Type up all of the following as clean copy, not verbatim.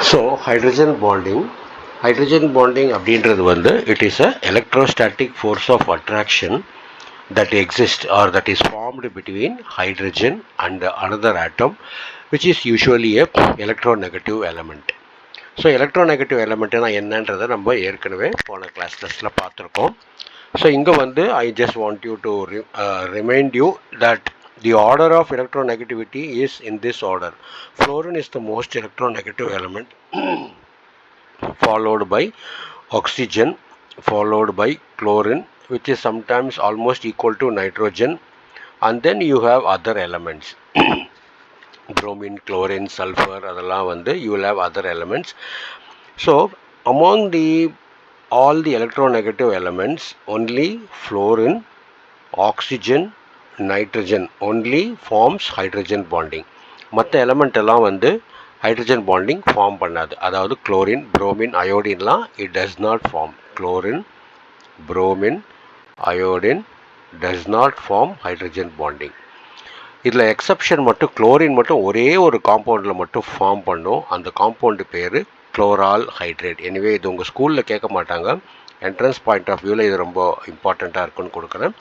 So hydrogen bonding அப்படின்றது வந்து it is a electrostatic force of attraction that exists or that is formed between hydrogen and another atom, which is usually a electronegative element. So electronegative எலமெண்ட்னா என்னன்றதை நம்ம ஏற்கனவே போன class டெஸ்ட்டில் பார்த்துருக்கோம். So இங்கே வந்து I just want you to remind you that the order of electronegativity is in this order. Fluorine is the most electronegative element, followed by oxygen, followed by chlorine, which is sometimes almost equal to nitrogen, and then you have other elements. Bromine, chlorine, sulfur, அதெல்லாம் வந்து you will have other elements. So among all the electronegative elements, only fluorine, oxygen, nitrogen only forms hydrogen bonding. மற்ற element எல்லாம் வந்து hydrogen bonding form பண்ணாது. அதாவது chlorine, bromine, அயோடின்லாம் it does not form. Chlorine, bromine, iodine does not form hydrogen bonding. இதில் exception மட்டும் chlorine மட்டும் ஒரே ஒரு காம்பவுண்டில் மட்டும் ஃபார்ம் பண்ணும். அந்த காம்பவுண்டு பேர் குளோரால் ஹைட்ரேட். எனிவே இது உங்கள் ஸ்கூலில் கேட்க மாட்டாங்க. என்ட்ரன்ஸ் பாயிண்ட் ஆஃப் வியூவில் இது ரொம்ப இம்பார்ட்டண்ட்டாக இருக்குன்னு கொடுக்குறேன்.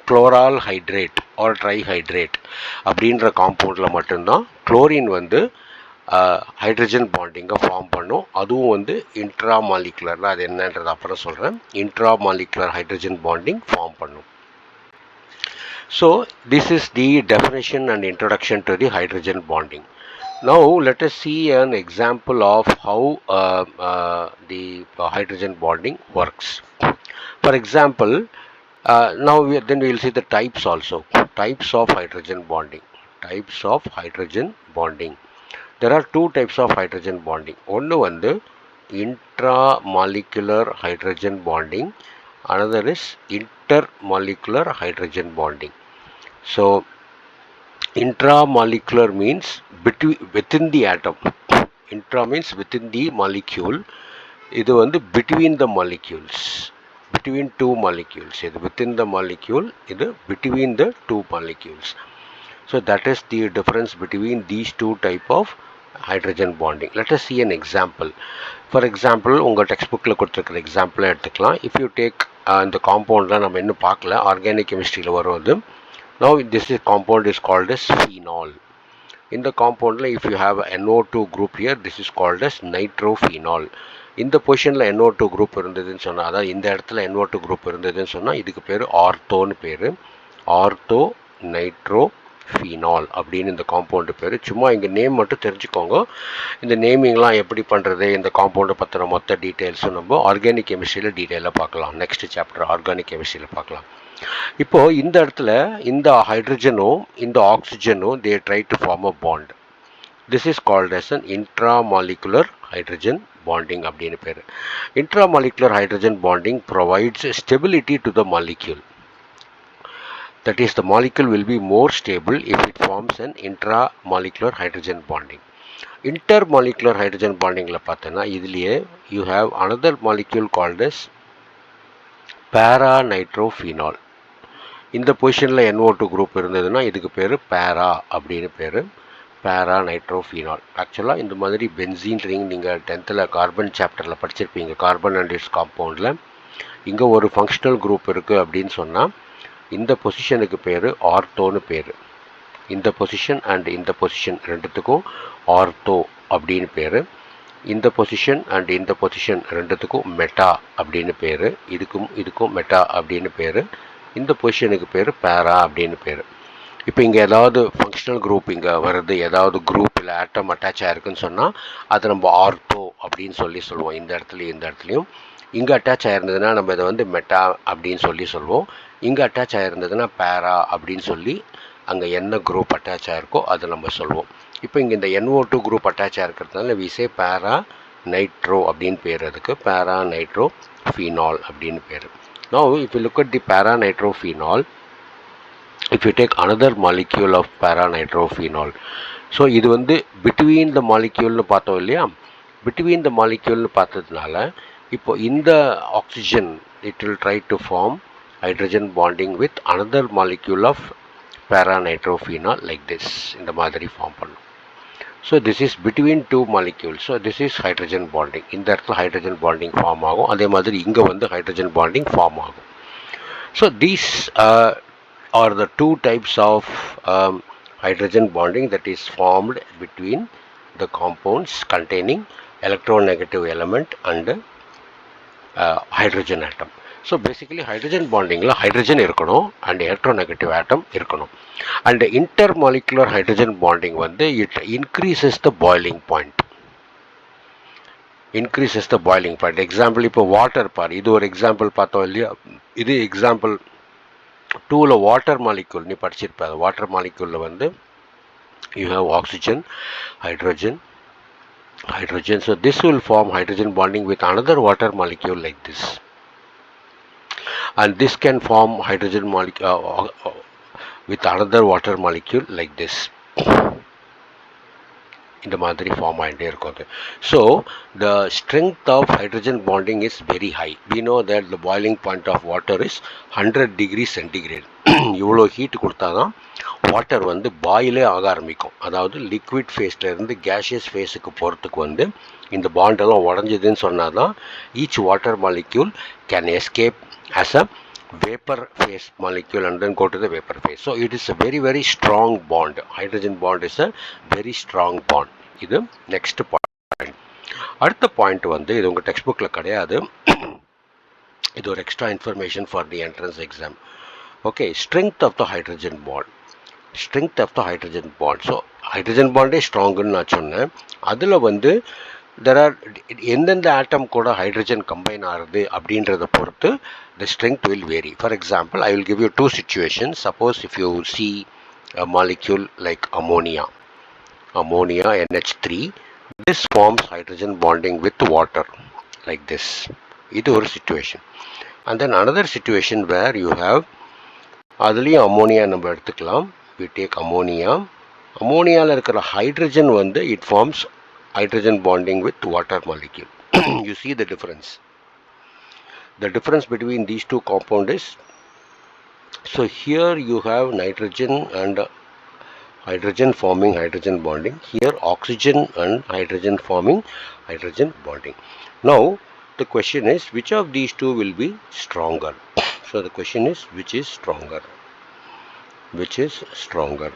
குளோரால் ஹைட்ரேட் ஆர் ட்ரைஹைட்ரேட் அப்படின்ற காம்பவுண்டில் மட்டும்தான் குளோரின் வந்து ஹைட்ரஜன் பாண்டிங்கை ஃபார்ம் பண்ணும். அதுவும் வந்து இன்ட்ரா மாலிகுலரில், அது என்னன்றது அப்புறம் சொல்கிறேன். Intramolecular hydrogen bonding form பண்ணும். So this is the definition and introduction to the hydrogen bonding. Now let us see an example of how the hydrogen bonding works. For example, now then we will see the types also. Types of hydrogen bonding. Types of hydrogen bonding. There are two types of hydrogen bonding. One வந்து intramolecular hydrogen bonding. Another is intermolecular hydrogen bonding. So intramolecular means within the atom. Intra means within the molecule. இது வந்து between the molecules. Between two molecules. இது within the molecule. இது between the two molecules. So that is the difference between these two type of hydrogen bonding. Let us see an example. For example, உங்கள் text கொடுத்துருக்கிற எக்ஸாம்பிளை எடுத்துக்கலாம். If you take இந்த காம்பவுண்ட்லாம் நம்ம இன்னும் பார்க்கல, organic கெமிஸ்ட்ரியில் வருவது. Now this compound is called as phenol. In the compound, if you have NO2 group here, this is called as nitrophenol. இந்த பொசிஷனில் NO2 குரூப் இருந்ததுன்னு சொன்னால், அதாவது இந்த இடத்துல NO2 குரூப் இருந்ததுன்னு சொன்னால் இதுக்கு பேர் ஆர்த்தோன்னு பேர். ஆர்த்தோ நைட்ரோஃபீனால் அப்படின்னு இந்த காம்பவுண்டு பேர். சும்மா இங்கே நேம் மட்டும் தெரிஞ்சுக்கோங்க. இந்த நேமிங்லாம் எப்படி பண்ணுறது, இந்த காம்பவுண்டை பற்றின மொத்த டீட்டெயில்ஸும் நம்ம ஆர்கானிக் கெமிஸ்ட்ரியில் டீட்டெயிலாக பார்க்கலாம். நெக்ஸ்ட் சாப்டர் ஆர்கானிக் கெமிஸ்ட்ரியில் பார்க்கலாம். இப்போது இந்த இடத்துல இந்த ஹைட்ரஜனும் இந்த ஆக்சிஜனும் they try to form a bond. This is called as an intramolecular hydrogen bonding அப்படின்னு பேர். Intramolecular hydrogen bonding provides stability to the molecule. That is, the molecule will be more stable if it forms an intramolecular hydrogen bonding. Intermolecular hydrogen bondingல பார்த்தோன்னா இதுலேயே you have another molecule called as para-nitrophenol. இந்த பொசிஷனில் NO2 group இருந்ததுன்னா இதுக்கு பேர் பேரா அப்படின்னு பேர். பேரா நைட்ரோஃபீனால். ஆக்சுவலாக இந்த மாதிரி பென்சீன் ரிங் நீங்கள் 10th கார்பன் சாப்டரில் படிச்சிருப்பீங்க. கார்பன் அண்ட் இட்ஸ் காம்பவுண்டில் இங்கே ஒரு ஃபங்க்ஷனல் குரூப் இருக்குது அப்படின்னு சொன்னால் இந்த பொசிஷனுக்கு பேர் ஆர்த்தோன்னு பேர். இந்த பொசிஷன் அண்ட் இந்த பொசிஷன் ரெண்டுத்துக்கும் ஆர்த்தோ அப்படின்னு பேர். இந்த பொசிஷன் அண்ட் இந்த பொசிஷன் ரெண்டுத்துக்கும் மெட்டா அப்படின்னு பேர். இதுக்கும் மெட்டா அப்படின்னு பேர். இந்த பொசிஷனுக்கு பேர் பேரா அப்படின்னு பேர். இப்போ இங்கே ஏதாவது ஃபங்க்ஷனல் குரூப் இங்கே வருது, ஏதாவது குரூப் இல்லை ஆட்டம் அட்டாச் ஆகிருக்குன்னு சொன்னால் அதை நம்ம ஆர்த்தோ அப்படின்னு சொல்லுவோம். இந்த இடத்துலையும் இங்கே அட்டாச் ஆகிருந்ததுன்னா நம்ம இதை வந்து மெட்டா அப்படின்னு சொல்லுவோம். இங்கே அட்டாச் ஆகிருந்ததுன்னா பேரா அப்படின்னு சொல்லி அங்கே என்ன குரூப் அட்டாச் ஆகிருக்கோ அதை நம்ம சொல்லுவோம். இப்போ இங்கே இந்த NO2 குரூப் அட்டாச் ஆகிருக்கிறதுனால விசே பேரா நைட்ரோ அப்படின்னு பேர். அதுக்கு பேரா நைட்ரோ ஃபீனால் அப்படின்னு பேர். Now if you look at the para-nitrophenol, if you take another molecule of para-nitrophenol, so இது வந்து between the moleculeனு பார்த்தோம் இல்லையா. between the moleculeனு பார்த்ததுனால இப்போ இந்த oxygen it will try to form hydrogen bonding with another molecule of para-nitrophenol like this. இந்த மாதிரி form பண்ணும். So this is between two molecules. So this is hydrogen bonding. இந்த இடத்துல hydrogen bonding form ஆகும். அதே மாதிரி இங்க வந்து hydrogen bonding form ஆகும். So these are the two types of hydrogen bonding that is formed between the compounds containing electronegative element and hydrogen atom. So basically hydrogen bonding la hydrogen இருக்கணும் and electronegative atom இருக்கணும். And intermolecular hydrogen bonding வந்து it increases the boiling point. Increases the boiling point. Example இப்போ water பாரு, இது ஒரு example பார்த்தோம் இல்லையா, இது example 2ல water molecule நீ படிச்சிருப்ப. water molecule வந்து you have oxygen, hydrogen. So this will form hydrogen bonding with another water molecule like this. And this can form hydrogen molecule with another water molecule like this. இந்த மாதிரி form ஆகிட்டே இருக்கும். So the strength of hydrogen bonding is very high. We know that the boiling point of water is 100 degrees centigrade. இவ்வளோ heat கொடுத்தா தான் water வந்து பாயிலே ஆக ஆரம்பிக்கும். அதாவது லிக்விட் ஃபேஸ்ல இருந்து கேஷியஸ் ஃபேஸுக்கு போகிறதுக்கு வந்து இந்த பாண்டெல்லாம் உடஞ்சதுன்னு சொன்னால் தான் each water molecule can escape as a vapor phase molecule and then go to the vapor phase. So it is a very very strong bond. Hydrogen bond is a very strong bond. இது next point. அடுத்த point வந்து இது உங்கள் text புக்கில் கிடையாது, இது ஒரு extra information for the entrance exam. Okay, strength of the hydrogen bond. Strength of the hydrogen bond. So hydrogen பாண்டே ஸ்ட்ராங்குன்னு நான் சொன்னேன். அதில் வந்து there are எந்தெந்த ஆட்டம் கூட ஹைட்ரஜன் கம்பைன் ஆகுது அப்படின்றத பொறுத்து the strength will vary. For example, I will give you two situations. Suppose if you see a molecule like ammonia NH3, this forms hydrogen bonding with water like this. இது ஒரு situation. And then another situation where you have அதுலேயும் ammonia நம்ம எடுத்துக்கலாம். we take அம்மோனியாவில் இருக்கிற hydrogen வந்து it forms hydrogen bonding with water molecule. You see the difference. The difference between these two compounds is, so here you have nitrogen and hydrogen forming hydrogen bonding. Here oxygen and hydrogen forming hydrogen bonding. Now the question is, which of these two will be stronger? So the question is, which is stronger? Which is stronger?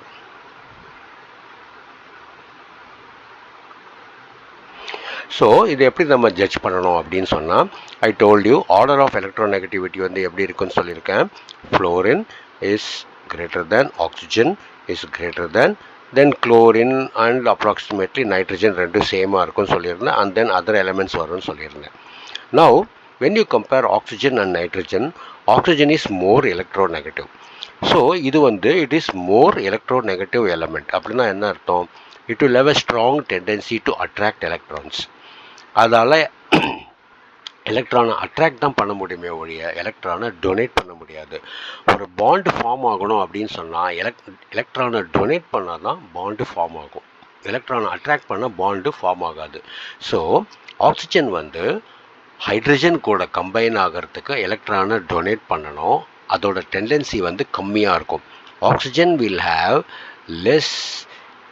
So இது எப்படி நம்ம judge பண்ணணும் அப்படின்னு சொன்னால், I told you order of electronegativity வந்து எப்படி இருக்குன்னு சொல்லியிருக்கேன். Fluorine is greater than oxygen is greater than then chlorine and approximately nitrogen ரெண்டும் சேமாக இருக்கும்னு சொல்லியிருந்தேன். அண்ட் தென் அதர் எலமெண்ட்ஸ் வரும்னு சொல்லியிருந்தேன். Now when you compare oxygen and nitrogen, oxygen is more electronegative. So இது வந்து it is more electronegative element. அப்படின்னா என்ன அர்த்தம்? It will have a strong tendency to attract electrons. அதால் எலக்ட்ரானை அட்ராக்ட் தான் பண்ண முடியுமே ஒழிய எலக்ட்ரானை டொனேட் பண்ண முடியாது. ஒரு பாண்டு ஃபார்ம் ஆகணும் அப்படின்னு சொன்னால் எலக்ட்ரானை டொனேட் பண்ணால் தான் பாண்டு ஃபார்ம் ஆகும். எலக்ட்ரானை அட்ராக்ட் பண்ணால் பாண்டு ஃபார்ம் ஆகாது. ஸோ ஆக்சிஜன் வந்து ஹைட்ரஜன் கூட கம்பைன் ஆகிறதுக்கு எலக்ட்ரானை டொனேட் பண்ணணும். அதோட டெண்டன்சி வந்து கம்மியாக இருக்கும். Oxygen will have less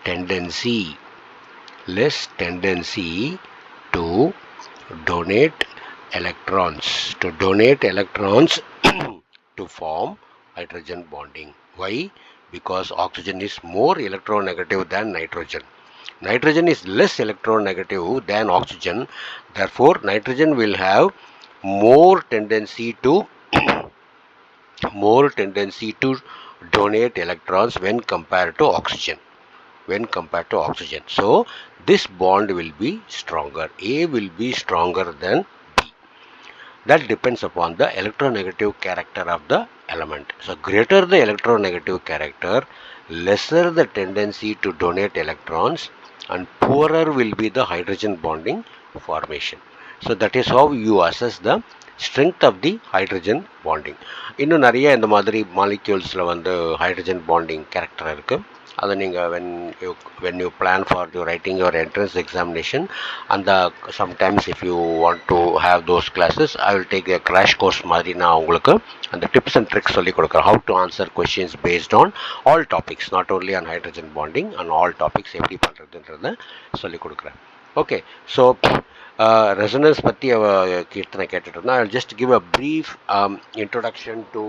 tendency to donate electrons to form hydrogen bonding. Why? Because oxygen is more electronegative than nitrogen. Nitrogen is less electronegative than oxygen. Therefore nitrogen will have more tendency to donate electrons when compared to oxygen. So this bond will be stronger. A will be stronger than B. That depends upon the electronegative character of the element. So greater the electronegative character, lesser the tendency to donate electrons, and poorer will be the hydrogen bonding formation. So that is how you assess the strength of the hydrogen bonding. இன்னும் நிறைய இந்த மாதிரி மாலிக்யூல்ஸில் வந்து hydrogen bonding character இருக்குது. அதை நீங்கள் when you plan for writing your entrance examination, and sometimes if you want to have those classes, I will take a crash course மாதிரி நான் உங்களுக்கு அந்த tips and tricks சொல்லி கொடுக்குறேன். How to answer questions based on all topics, not only on hydrogen bonding, on all topics எப்படி பண்ணுறதுன்றத சொல்லி கொடுக்குறேன். Okay, so resonance பற்றி கீர்த்தனை கேட்டுட்டு இருந்தால், I'll just give a brief introduction to